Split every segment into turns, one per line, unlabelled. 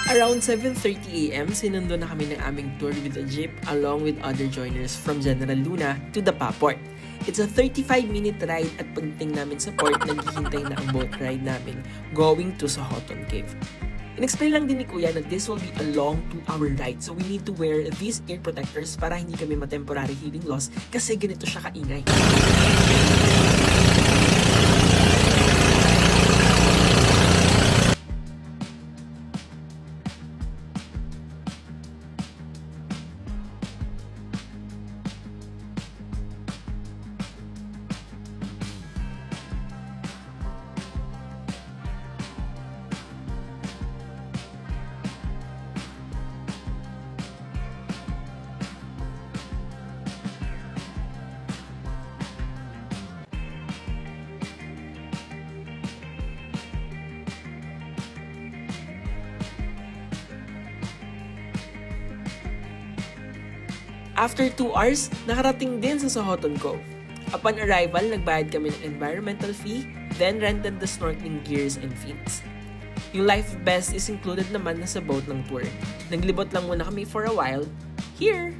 Around 7:30 AM, sinundo na kami ng aming tour with a jeep along with other joiners from General Luna to the Port. It's a 35-minute ride at pagdating namin sa port, naghihintay na ang boat ride namin going to Sohoton Cave. In-explain lang din ni Kuya na this will be a long 2-hour ride, so we need to wear these ear protectors para hindi kami ma-temporary hearing loss kasi ganito siya kaingay. After 2 hours, nakarating din sa Sohoton Cove. Upon arrival, nagbayad kami ng environmental fee, then rented the snorkeling gears and fins. Yung life vest is included naman na sa boat ng tour. Naglibot lang muna kami for a while. Here!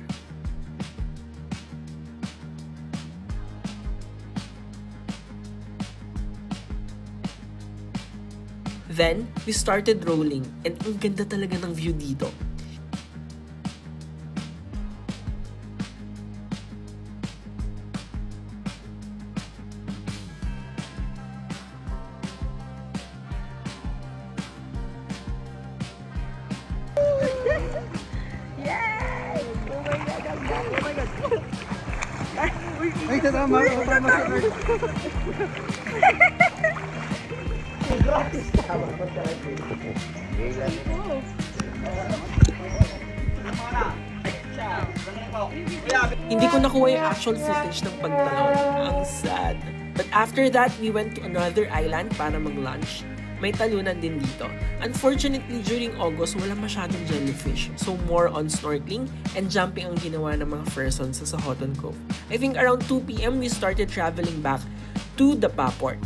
Then, we started rolling and ang ganda talaga ng view dito.
Ay, tama sa Lord. Gratis ka.
Hindi ko nakuha yung actual footage ng pagtalon. Ang sad. But after that, we went to another island para mag-lunch. May talunan din dito. Unfortunately, during August, wala masyadong jellyfish. So, more on snorkeling and jumping ang ginawa ng mga persons sa Sohoton Cove. I think around 2 PM, we started traveling back to the Port.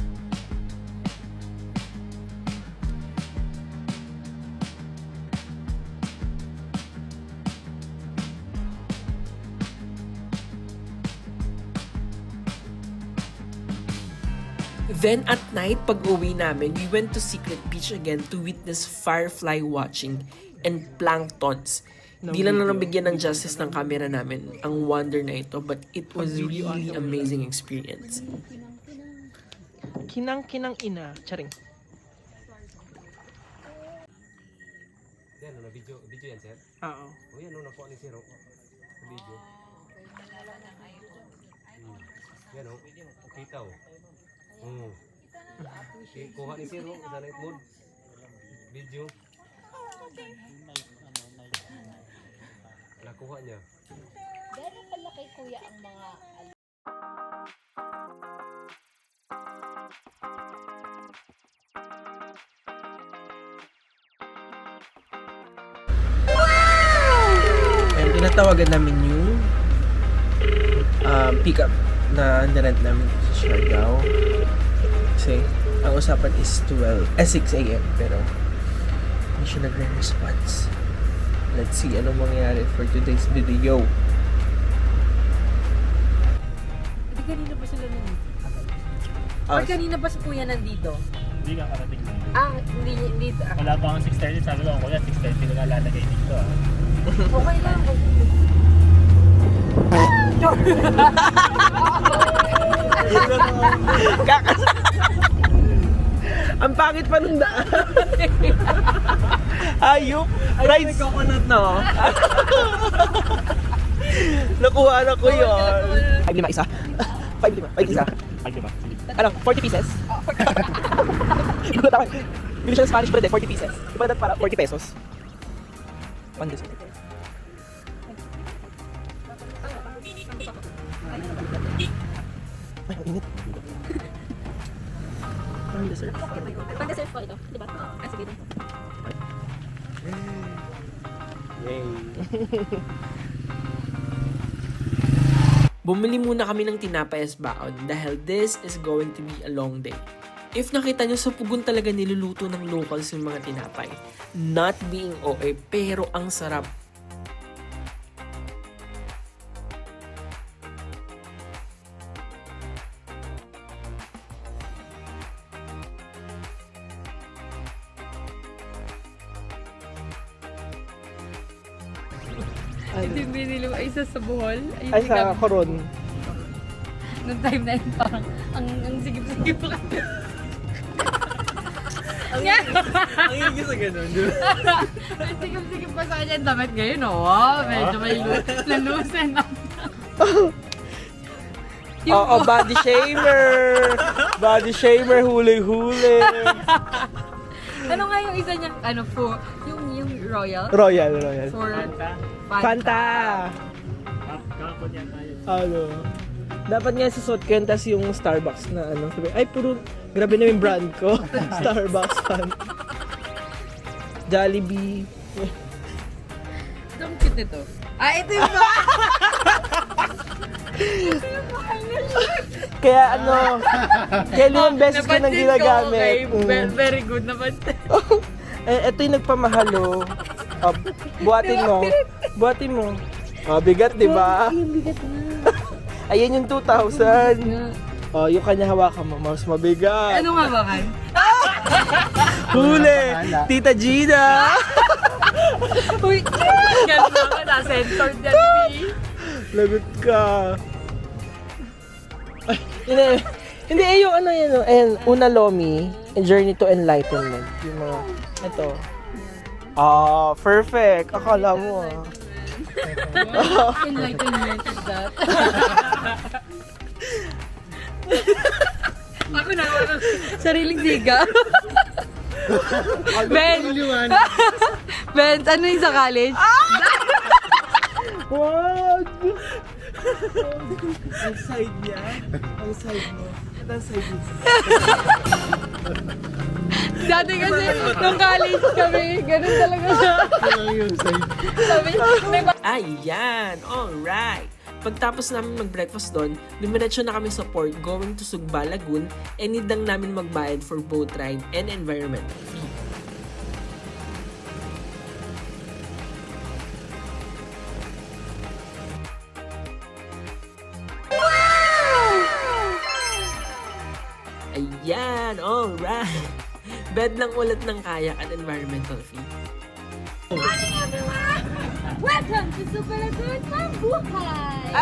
Then at night, pag-uwi namin, we went to Secret Beach again to witness firefly watching and planktons. Di lang nabigyan ng justice ng camera namin ang wonder na ito, but it was really amazing experience. Kinang-kinang ina. Charing.
Yan, video yan, sir?
Oo.
O yan, nakuha ni Sir, sa video. Yan, kita o. Kuha ni Sir, sa night mode. Video. Nakuha niya.
Gano'n pala kay Kuya ang mga
And tinatawagan namin yung pickup na nirent namin sa Siargao. Kasi ang usapan is 6 AM pero hindi siya nagre-response. Let's see anong mangyayari for today's video.
Hindi kanina pa sila nandito? Or kanina pa si Kuya nandito?
Hindi ka karating dito.
Hindi.
Wala pa akong 6:30. Sabi ko, kuya, 6:30 ko na lalagay dito.
Okay lang.
Ang pangit pa nung daan. Ayok. Rice. Coconut no. Nakuha na ko yun. 5-5 isa. 5-5 isa.
Ay, diba?
Ano? 40 pieces? Gulat ako. Bili siya ng Spanish bread 40 pieces. Iba na para 40 pesos. 1 dozen. Ay, ang init. Ang dessert.
Pang-dessert po ito, di ba? Sige din.
Yay! Bumili muna kami ng tinapay as baon dahil this is going to be a long day. If nakita nyo, sa Pugon talaga niluluto ng locals yung mga tinapay. Not being OA, pero ang sarap.
Ito yung binili mo, isa sa Bohol. Ayun,
Ay, sa Coron.
Nung time na yun, parang, ang sigip-sigip lang.
Ang higit sa ganun, di ba?
Ang sigip-sigip pa sa kanya yung damit ngayon, oh. Medyo may lalusin.
Oo, body shamer. Body shamer, huli-huli.
Ano nga yung isa niya, ano, for, yung Royal?
Royal.
For
Fanta.
Kakapon yan tayo.
Ano? Dapat nga susot ko yun, tas yung Starbucks na ano. Sabi, ay, puro, grabe na yung brand ko. Starbucks fan. Jollibee.
Ito ang cute nito. Ah, ito yung ba?
Kaya ano, kaya limang beses ko nang ginagamit.
Okay, very good naman.
Ito yung nagpamahalo. Buhatin mo. Oh, bigat, di ba?
Yung bigat na.
Ayan yung 2,000. Oh, yung kanya hawakan mo, mas mabigat.
Ano nga ba kan?
Huli! Tita Gina!
Uy, ganun ako na, censored yan, B.
Lagot ka. Ay, hindi, yung ano yan, ayan, Una Lomi, A Journey to Enlightenment. Yung mga, ito. Perfect. Akala mo,
Enlightenment is that. Ako na, sariling siga. Ben! Ben, ano yung sa college?
Wag! Ang side niya, ang side mo. Ang side mo.
Dati kasi, nung college kami, ganun talaga siya. Sabi, may
Ayan! Alright! Pagtapos namin mag-breakfast doon, dumiretso na kami sa port going to Sugba Lagoon and need lang namin magbayad for boat ride and environmental fee. Ayan! Alright! Bed lang ulit ng kayak at environmental fee.
Welcome to Super Lagoon Mambuhay!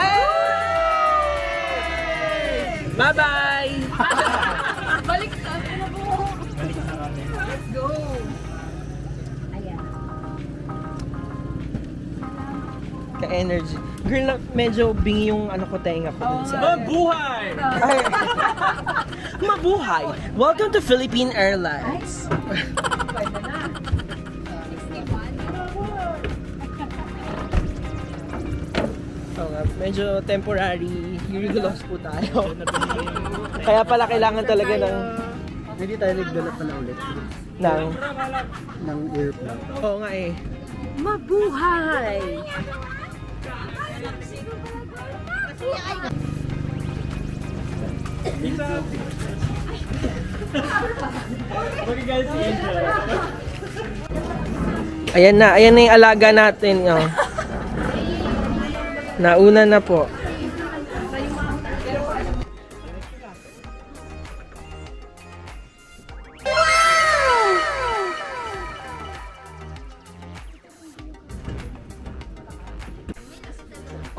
Bye-bye!
balik sa ano mo. Let's go.
Ayan.
Ka-energy. Girl, medyo bingi yung ano ko, tenga ko dun sa...
Mabuhay!
Ay. Mabuhay! Welcome to Philippine Airlines.
Pwede na. 61.
Oo nga, medyo temporary loss po tayo. Kaya pala kailangan talaga ng...
Hindi tayo nagdala pala ulit
ng
airplane.
Oo nga eh.
Mabuhay!
Ayan na yung alaga natin. Oh. Nauna na po.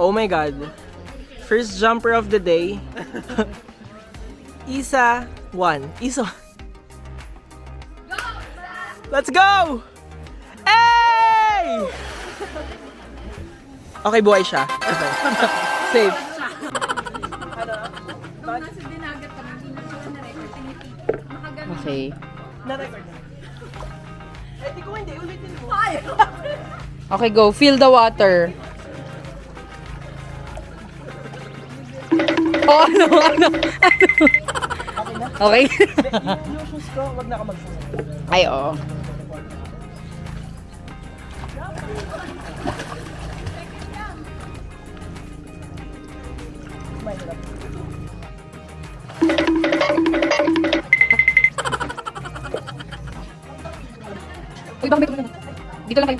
Oh my God. First jumper of the day. Isa 1. Isa. Let's go! Hey! Okay, buhay siya. Okay. Safe.
Nasa dinagat kami, hindi na sila na-record. Nakaganon.
Okay.
Na-record na. Eh, di ko hindi. Ulitin mo.
Okay, go. Feel the water. Oh, ano? Okay.
Yung shoes ko, wag na ka magsusunod.
Ay, oo. Uy, baka may tumulong. Dito lang kayo.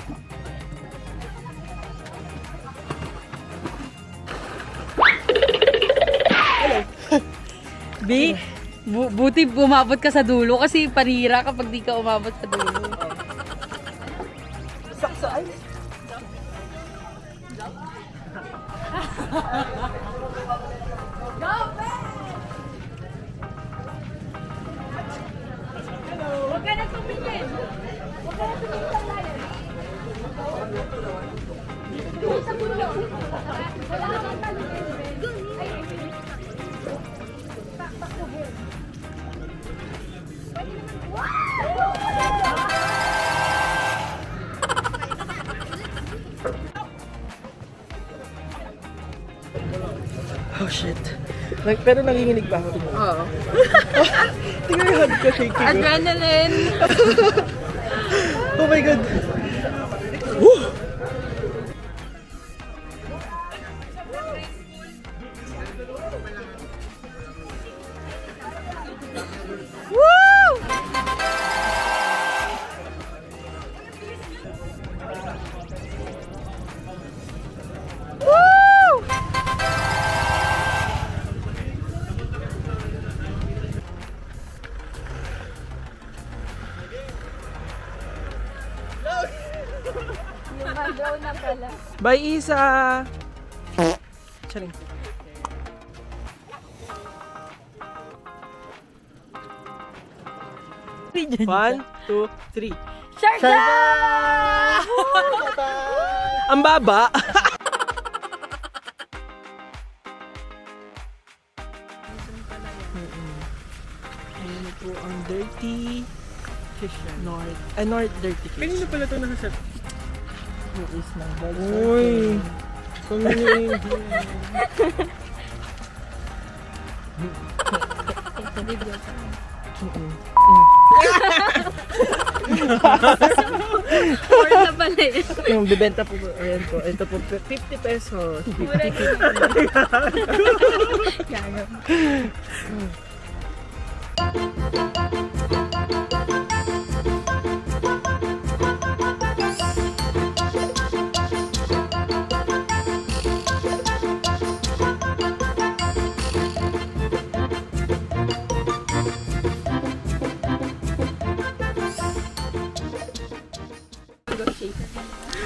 B, buti umabot ka sa dulo kasi parira kapag di ka umabot sa dulo.
Saksa ay.
Huwag ka na tumingin. Huwag ka na tumingin sa layan. Sa pulo. Wala kang talingin, Ben. Ay, takbuhin.
Oh shit. Pero nanginginig ba ako?
Oo.
Tingnan yung hand ko, shaking ko.
Adrenaline!
Oh my God. Woo!
Lumagaw na pala.
Bye, Isa! Charing. One, two, three.
Shark!
Ang baba! Ayun po ang dirty fish north. North dirty fish. Kanino pala ito nakaset? Who is my boyfriend? Uy! Kumingin.
Or na pala eh.
Yung bibenta po, ayan po, ito po, 50 pesos. 50.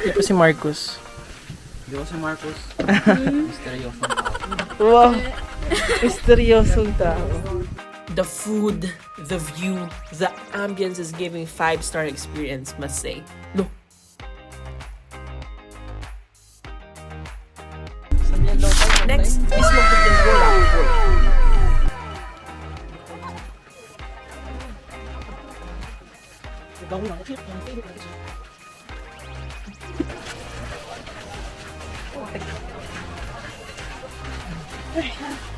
Ito po si Marcus.
Hindi ko si Marcos. Misteryoso.
Wow! Misteryosong tao.
The food, the view, the ambience is giving 5-star experience, must say. No. Next is Magpapingola Fort.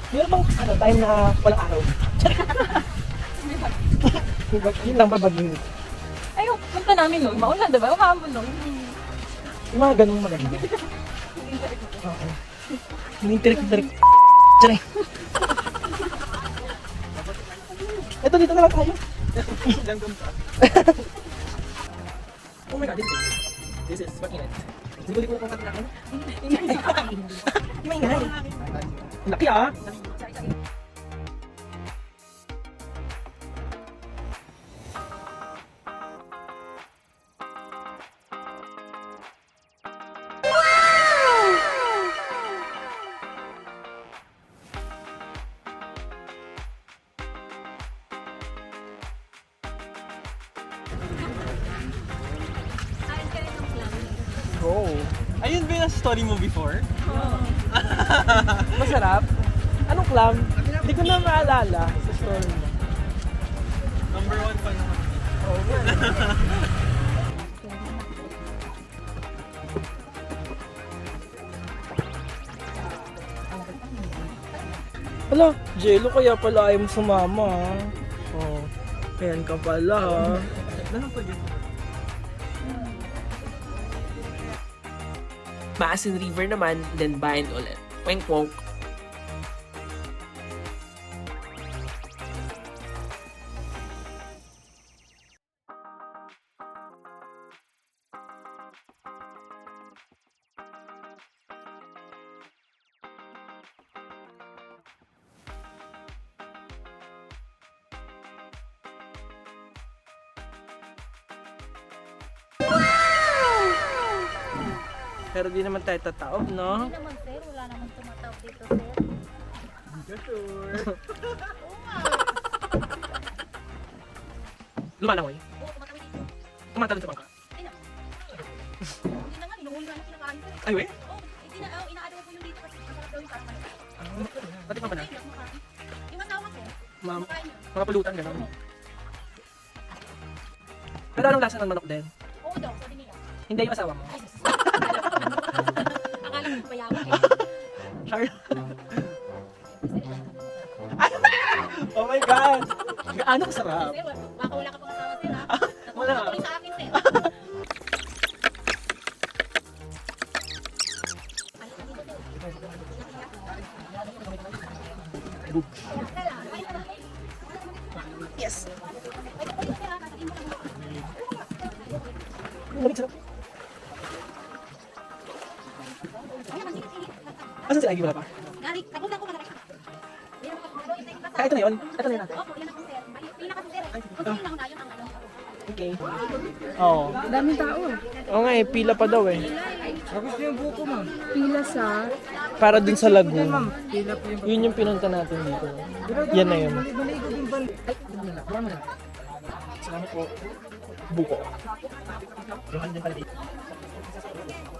Meron bang time na walang araw? Yun lang ba baging?
Ay, punta namin nun. Maulan, diba? Umahamon nun.
Yung mga ganung maganda. Okay. Hinintirik-tirik. Diyan. Ito, dito na lang tayo. Oh my God, this is what in it. Hindi ko na natin. Yung ingay. Laki ah. Go.
Ayun ba yung nasa story mo before?
Masarap. Anong clam? Hindi ko na maalala sa story mo.
Number 1 pa naman.
Hala, Jello, kaya pala ayaw mo sumama ha. Oh, ayan ka pala ha.
Anong pwede?
Maasin River naman, then Bayan ulit. Wink wonk.
Pero di naman tayo tataob, no?
Hindi naman, sir. Wala naman tumatawag dito, sir.
Lumalangoy.
Oo, tumatawag dito.
Tumatalon sa bangka.
Hindi na nga, inuhuli nga na kinakain, sir.
Ay, we?
Oo, hindi na, inaano ko yung dito kasi masarap daw yung sarap.
Pati pa ba na?
Hindi ako makain. Yung asawa ko,
Ma'am,
makain yun.
mga pulutan, gano'n. Pero anong lasa ng manok din?
Oo daw, sabi nila.
Hindi yung asawa mo.
Ay, sus. Akala ko payaman eh.
Char. Oh my God! Gaano kasarap?
Sir, baka wala ka pang asawa, sir, ha?
Wala.
Natutuwa ko rin sa akin, sir.
Yes! Lamig sarap. Asan si Ivy? Wala pa.
Galing, tagutan ko malaki.
Ah, ito na yun. Ito na yun natin.
Opo, yan ako, sir. Pila kasi, sir. Gusto nyo na yun ang ano.
Okay. Oo.
Daming tao.
Oo nga eh, pila pa daw eh.
Pila sa...
Para dun sa lagoon. Yun yung pinunta natin dito. Yan na yun. Salamat po. Buko.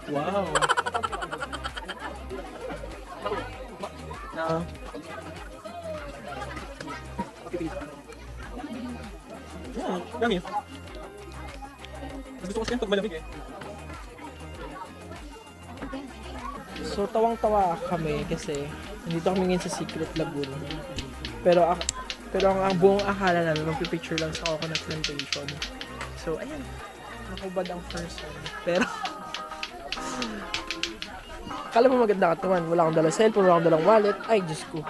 Wow. Na. Yeah, yummy. Mas gusto ko siya pag malamig eh. So tawang-tawa kami kasi nandito kami ngayon sa Secret Lagoon. Pero ang buong akala namin magpipicture lang sa coconut plantation. So ayan, nakubad ang first one. Pero akala mo maganda katawan, wala akong dalang cellphone, wala akong dalang wallet. Ay, Diyos ko.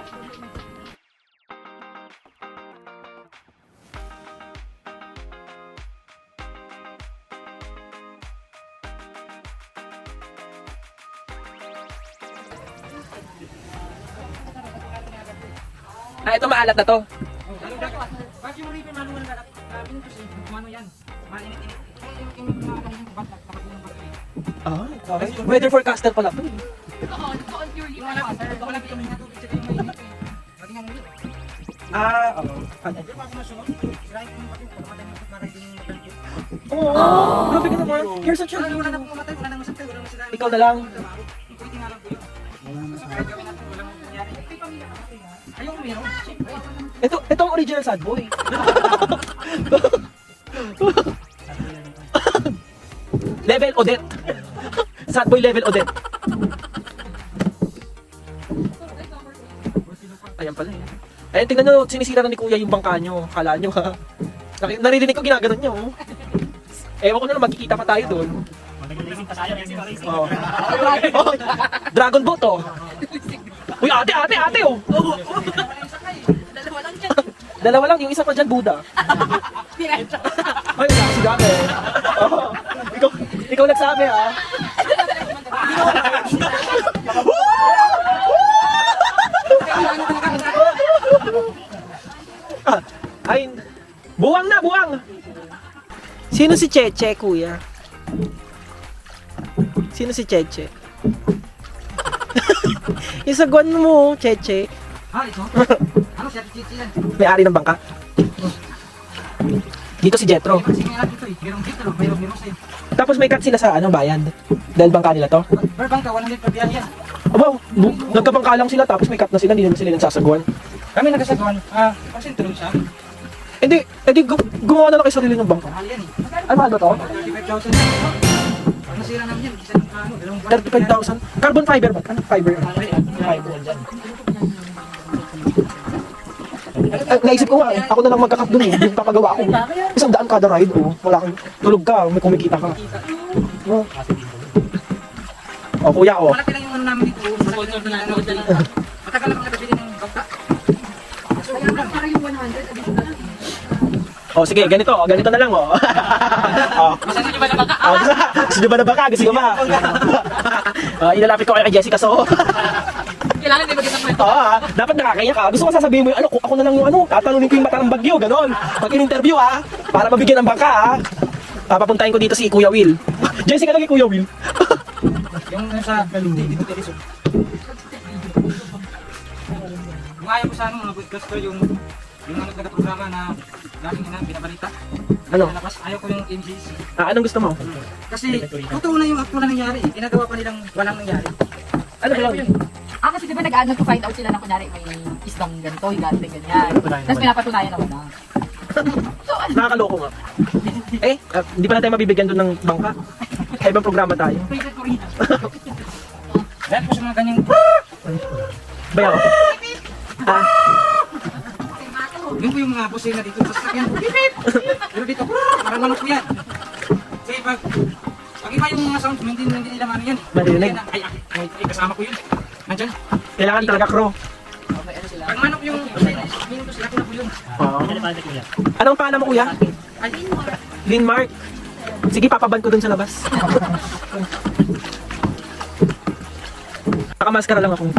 Ah, ito maalat na to. Ah, okay. Weather forecaster pala to. Ah, oo. Oh, grabe ka naman. You're such a... Ikaw na lang. Ito ang original sad boy. Level Odette. Sad boy level Odette. Ayan pala eh. Ayan, tingnan nyo, sinisira na ni Kuya yung bangka nyo. Kala nyo ha. Naririnig ko ginaganon nyo. Ewan ko na lang, magkikita pa tayo doon. Oh. Oh, Dragon boat oh. Uy, ate oh. Dalawa lang, yung isa pa dyan, Buddha. Ay, wala kasi dami. Oh. Ikaw nagsabi ha. Ay, buwang na, buwang! Sino si Cheche, kuya? Sino si Cheche? Isaguan mo, Cheche.
Ito? Ano siya? Chichi yan.
May-ari ng bangka. Dito si Jetro.
Sige nga dito eh. Merong dito, merong sa'yo.
Tapos may cut sila sa bayad. Dahil bangka nila to.
Per bangka, 100 per biyahe yan.
Aba, nagkabangka lang sila tapos may cut na sila, hindi naman sila nagsasagwan.
Kami nagasagawan. Kasi tulong siya.
Hindi, gumawa na lang kayo sarili ng bangka.
Mahal yan eh.
Ay, mahal ba to?
35,000 yan. Pag nasira namin yan, isa ng dalawang buwan.
35,000. Carbon fiber ba? Ano? Fiber. Fiber. Naisip ko nga eh, ako na lang magkakat dun eh, yung papagawa ko. 100 kada ride, oh. Wala kang tulog ka, may kumikita ka. Oh, oh kuya, oh.
Malaki lang yung ano namin dito. Sponsor na namin dito. Matagal na kami nabili ng bangka. So, yun lang. Para yung 100, additional lang.
Oh, sige, ganito na lang, oh. Oh.
Gusto nyo ba na bangka?
Gusto nyo ba na baka? Gusto nyo ba? Ilalapit ko kayo kay Jessica, so.
Kailangan din magkita kwento.
Dapat nakakaya ka. Gusto ko sasabihin mo yung ano, ako na lang yung ano, tatalunin ko yung mata ng bagyo, ganon. Pag in-interview para mabigyan ng bangka Papapuntahin ko dito si Kuya Will. Jessica lagi Kuya Will.
Yung sa dito Tereso. Yung ayaw ko sa ano, mga podcast ko, yung ano nagka-programa na laging binabalita.
Ano?
Nalabas, ayaw ko yung MJs.
Anong gusto mo?
Kasi totoo na yung actual na nangyari. Ginagawa pa nilang walang nangyari.
Ano ba
Yun.
Kasi di ba nag-find out sila na kunyari may isdang ganito, higante, ganyan. Tapos pinapatunayan naman na.
Nakakaloko nga. Hindi pa na tayo mabibigyan doon ng bangka. Kaya ibang programa tayo.
Dahil po sa mga ganyang,
Bayaw.
yun po yung mga busay na dito sa sasakyan. Pero dito, parang manok po yan. Kasi pag iba yung mga sound, hindi nila ano yan.
Marinig.
Ay, kasama ko yun. Nandyan.
Kailangan talaga crew.
Pag manok yung busay, minuto sila ko na po yun.
Anong pangalan mo, kuya?
Ay,
Linmark. Sige, papaban ko dun sa labas. Nakamaskara lang ako.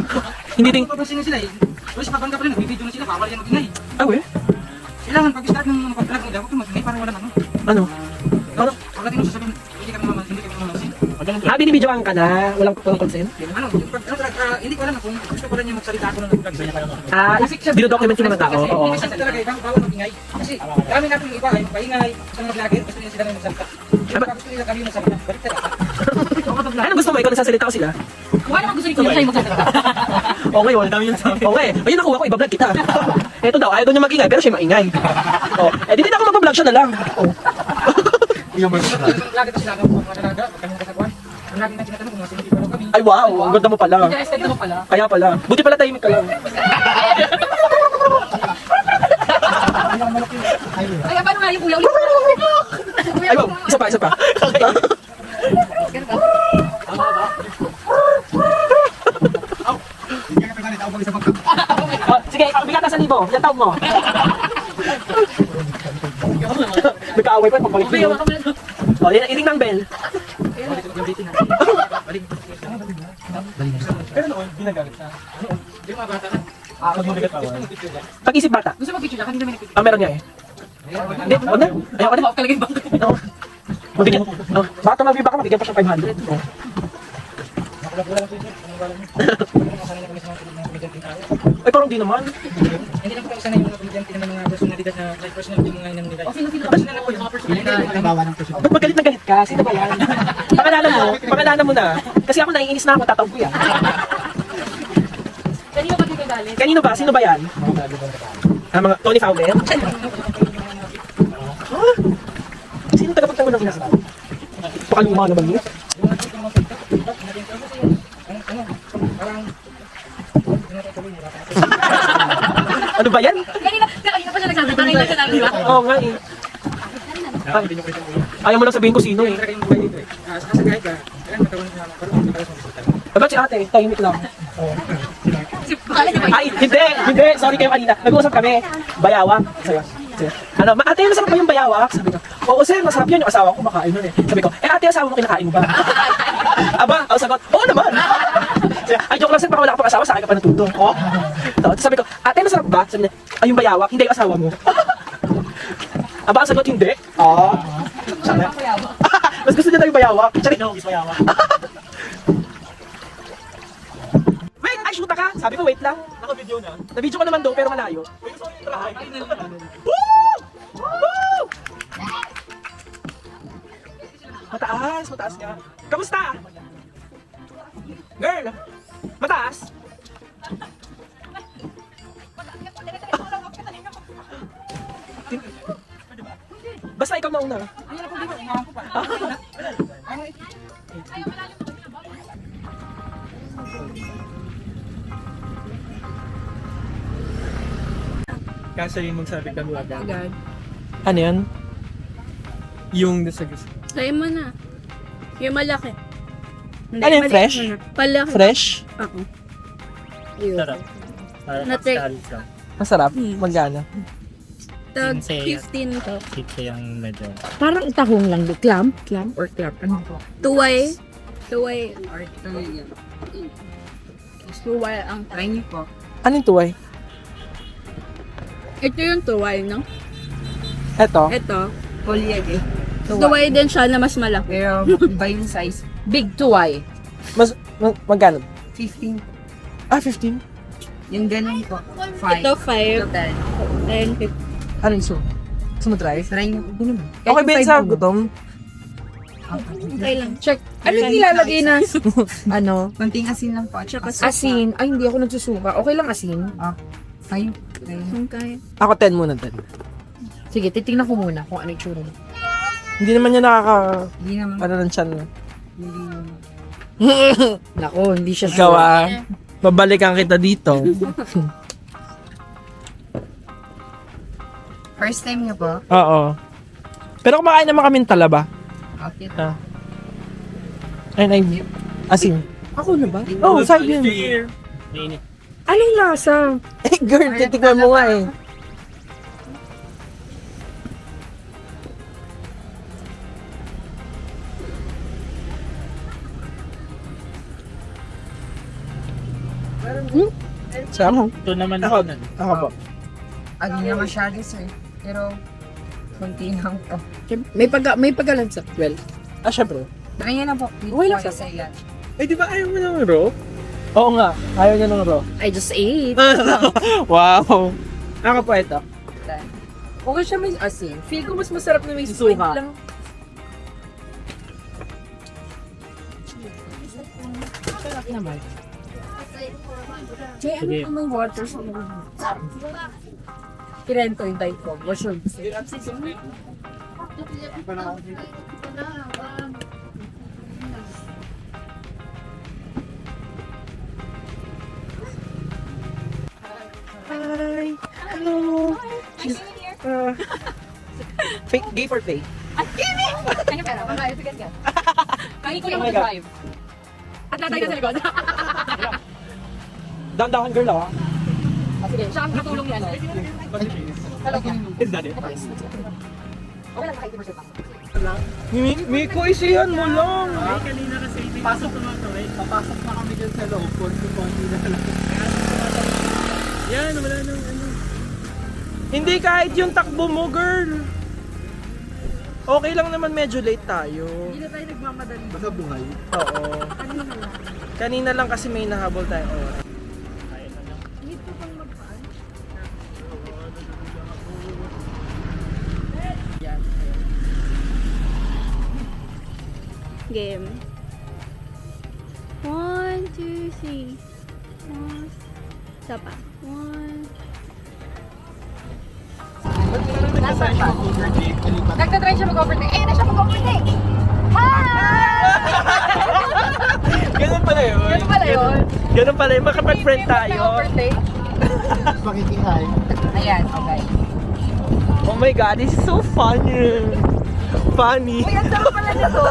Hindi din...
papansin na sila eh. Tapos pabangga pa rin, nagbibideo na sila, bawal yan mag-ingay.
Ah, we?
Kailangan pag-start ng pag-vlog nila, huwag kang mag-ingay para walang ano.
Ano? Ano?
Pagdating mo sasabihin, hindi kami mamansin.
Binibidyoan ka na. Walang consent.
Ano, yung pag, hindi ko alam kung gusto ko lang yung magsalita ako ng vlog.
Dinodocument yung mga tao. Oo.
Hindi kasi talaga, bawal mag-ingay. Kasi kami natin yung iba ay paingay sa mga vlogger, gusto nila sila na magsalita. Pag gusto nila kami yung magsalita, balik talaga.
Anong gusto mo? Ikaw nagsasalita ko sila?
Kung ano gusto nito, sa'yo magsasalita.
Oo ngayon. Dami yung sabi. Oo ngayon. Ayun nakuha ko, ibablog kita. Ito daw, ayaw daw niya mag-ingay, pero siya maingay. Oh, di din ako mag-vlog siya na lang. Oh.
Yung vlogger kasi natin mga talaga, kami nagkasabuan. Ang lagi na tinatanong kung sino pa kami.
Ay wow, ang ganda mo pala.
Estate mo pala.
Kaya pala. Buti pala tahimik ka lang.
Kaya paano nga yung kuya ulit?
Ay wow, isa pa. Sige, bigat na 1,000. Yan taon mo. Nagkaaway pa pagbalik mo. Oh, iring ng bell.
Pero noon, ginagamit na.
Yung mga bata na.
Pag-isip bata.
Gusto mo picture na, kanina may nagpicture.
Meron niya eh. Hindi, wag na. Ayaw ka na.
Off talaga yung bangko.
Oo. Mabigyan. Oh, baka mabiba ka, mabigyan pa siyang 500. Oh. Ay, parang di naman.
Hindi lang po kami sanay yung mga komedyante ng mga personalidad na like personality mga ngayon nila.
Sino-sino
Tapos na lang po yung mga personality.
Ba't magalit na galit ka? Sino ba yan? Pangalanan mo na. Kasi ako naiinis na ako, tatawag ko yan.
Kanino ba dito galit?
Kanino ba? Sino ba yan? Mga Tony Fowler? Huh? Sino tagapagtanggol ng inasabi? Pakaluma naman yun. Ano ba yan?
Kanina pa siya nagsabi. Kanina siya namin ba?
Oo nga eh. Ay, ayaw mo lang sabihin ko sino eh.
Talaga yung buhay dito eh. Sa kahit ka, kailangan magkaroon ng mga parang
Ba't si ate? Tahimik lang.
Bakit?
Ay, hindi. Sorry kayo kanina. Nag-uusap kami. Bayawak. Sabi ko, ano, ate, masarap ba yung bayawak? Sabi ko, oo sir, masarap yun. Yung asawa ko makain nun eh. Sabi ko, ate, asawa mo kinakain mo ba? Aba, ang sagot, oo naman. Ay, joke lang sir, baka wala ka pang asawa, sa akin ka pa natutong. Oh. Tapos sabi ko, ate, masarap ba? Sabi niya, ay, yung bayawak, hindi yung asawa mo. Aba, ang sagot, hindi. Sabi, mas gusto niya tayo bayawak. Charik, no, bayawak. Wait, ay, shoota ka. Sabi ko, wait lang.
Naka-video na.
Na-video ko naman doon, pero malayo. Woo! Woo! Mataas nga. Kamusta? Girl, mataas? Basta ikaw mauna.
Kasi yung magsabi ka agad.
Agad.
Ano yan?
Yung nasa gusto.
Try mo na. Yung malaki. Hindi,
Ano yung
maliit
fresh?
mo na. Palaki.
Fresh?
Oo. Ayun.
Sarap.
Nati-
lang.
Masarap? Magana?
Tag
Sinsay.
15 to.
Sipsa yung medyo.
Parang tahong lang. Clam? Clam or clam? Ano?
Tuway. Tuway.
Suway ang tiny po.
Anong tuway?
Ito yung tuway, no?
Eto?
Ito.
Polyeg eh.
Tuway din siya na mas malaki.
Pero iba yung size. Big tuway.
Magkano?
15.
Ah, 15?
Yung ganun po. 5.
Ito 5. 10, 15.
Ano yung so? Gusto mo try?
Try nyo. Hindi naman.
Okay ba yun sa gutom?
Okay lang.
Check.
Ano yung nilalagay na?
Ano? Konting asin lang po.
Tsaka suka.
Asin. Ay, hindi ako nagsusuka. Okay lang asin. Ay.
Okay.
Ako 10 muna, 10.
Sige, titingnan ko muna kung ano yung tsura.
Hindi naman niya
Hindi naman.
ano ng tiyan.
Nako, hindi siya
Ikaw babalikan kita dito.
First time niyo po?
Oo. Pero kumakain naman kami ng talaba.
Okay.
Ay, asin.
Ako na ba?
Oh, sa'yo yun.
Mainit.
Anong lasa?
Eh, girl, titikman mo nga eh. Sama.
Ito naman
Ako.
ako.
Ako po.
Hindi na masyado, sir. Pero, konti lang po.
May pagkalansa. Well,
Syempre.
Try nyo na po.
Okay lang
sa ilan.
eh di ba ayaw mo ng raw?
Oo nga. Ayaw niya ng raw.
I just ate.
Wow. Ako po ito.
Okay siya may asin.
Feel ko mas masarap na may
Suka.
suka. Lang.
naman.
Sige.
Ano may water sa mga Kirento yung diet ko. What's your
Hi. Hello. Fake, gay for fake.
Kanya pera, babae, sigat ka. Kahit ko lang
Oh my God.
mag-drive. At natay na sa likod.
Dahan-dahan girl ah.
Sige, siya ang katulong niya. Hello, Kim. Okay lang, kahit i-worship ako.
Miko, isihan mo lang.
Kanina kasi pasok naman to eh. Papasok na kami dyan sa loob. Konti na lang. Yan, wala nang ano.
Hindi kahit yung takbo mo, girl. Okay lang naman, medyo late tayo.
Hindi na tayo nagmamadali.
Basta buhay.
Oo. Kanina lang kasi may nahabol tayo. Oh.
Game. 1, 2, 3. Isa pa. 1.
Nasaan pa? Nagtatry siya mag-overtake. Ayun na siya mag-overtake!
Ganun pala yun.
Yan pala yun.
Ganun pala yun. Makapag-friend tayo.
Overtake.
Makikihay.
Ayan, okay.
Oh my God, this is so funny. Funny.
Uy, ang sarap pala nito.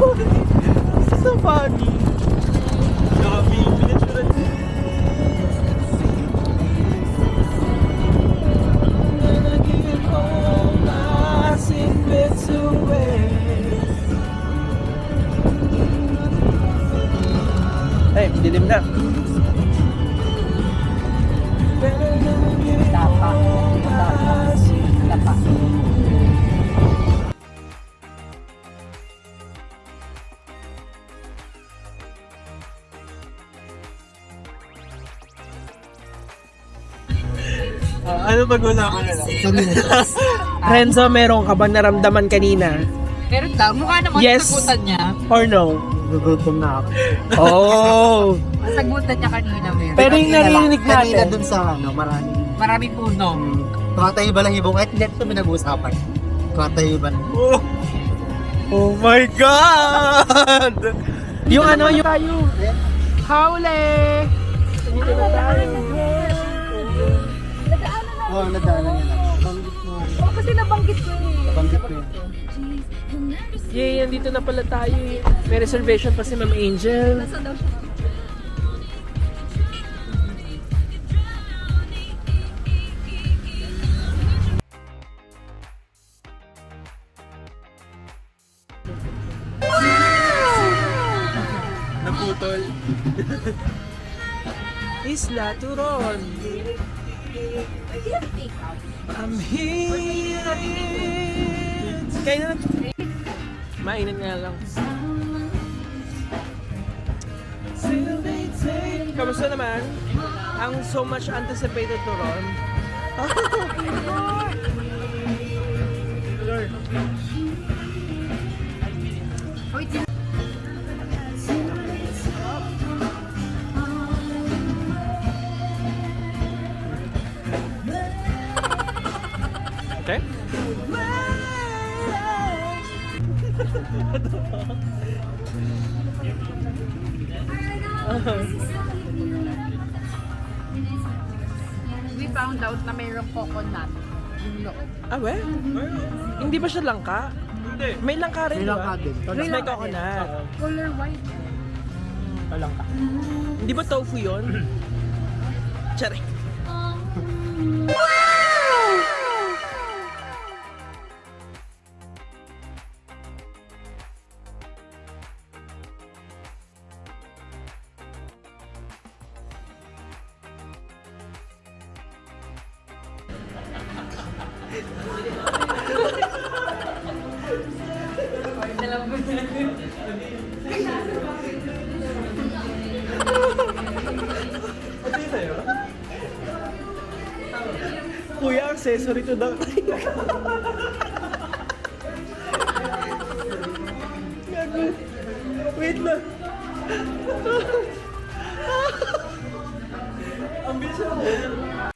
This is so funny. Grabe, pinaturan niya. Ay, dilim na.
Tapa. Tapa.
Ano pag-usapan na lang? Renzo, meron ka ba naramdaman kanina?
Meron daw. Mukha naman
Yes.
sagutan niya.
Or no?
Gugutom na ako.
Oh!
Sagutan niya kanina meron.
Pero yung narinig
Kanina
natin,
dun sa maraming
Maraming puno.
tumatay balahibong kahit hindi ito pinag-uusapan. Tumatay balahibong.
oh my God! Yung ano, yung tayo. Haule! Dito na tayo.
Oo, nadaanan niya lang. Banggit mo.
Kasi nabanggit ko eh.
Banggit ko yun.
Yay, andito na pala tayo. May reservation pa si Ma'am Angel.
Nasa daw siya.
Naputol.
Isla Turon. I'm here. Kaya na. Mainit nga lang. Kamusta naman? Ang so much anticipated turon. Okay.
We found out na mayroong coconut yung loob.
Ah, we? Hindi ba siya langka? Hindi. May langka rin,
May
di ba?
langka din.
Tapos may coconut.
Color white.
Hindi ba tofu yun? Tsari. Kuya, accessory to the... Gago. Wait lang. Ang bilis na.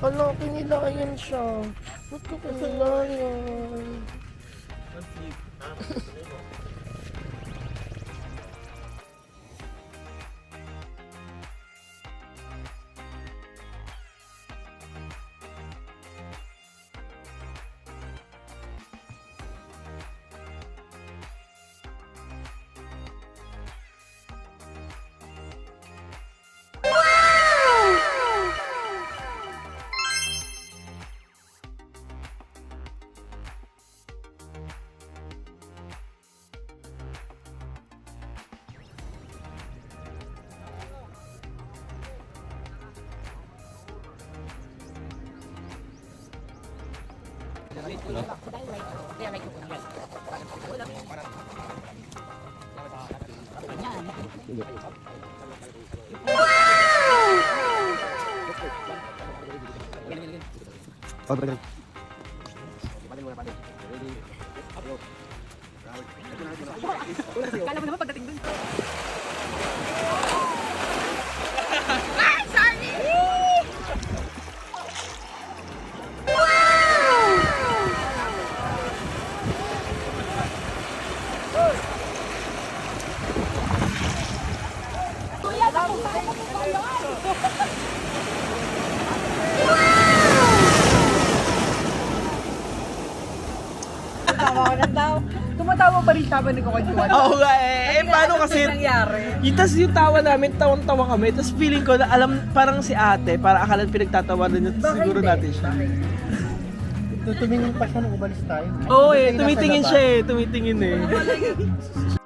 Ano, kinilayan siya. Ba't ko kinilayan?
Tumatawa pa rin siya ba nagkukwentuhan?
Oo nga eh. Paano kasi?
nangyari?
Yung tas yung tawa namin, tawang-tawa kami. Tapos feeling ko na alam, parang si ate, para akala pinagtatawanan niya siguro natin siya.
Tumingin pa siya nung umalis tayo.
Oo eh, tumitingin siya eh. Tumitingin eh.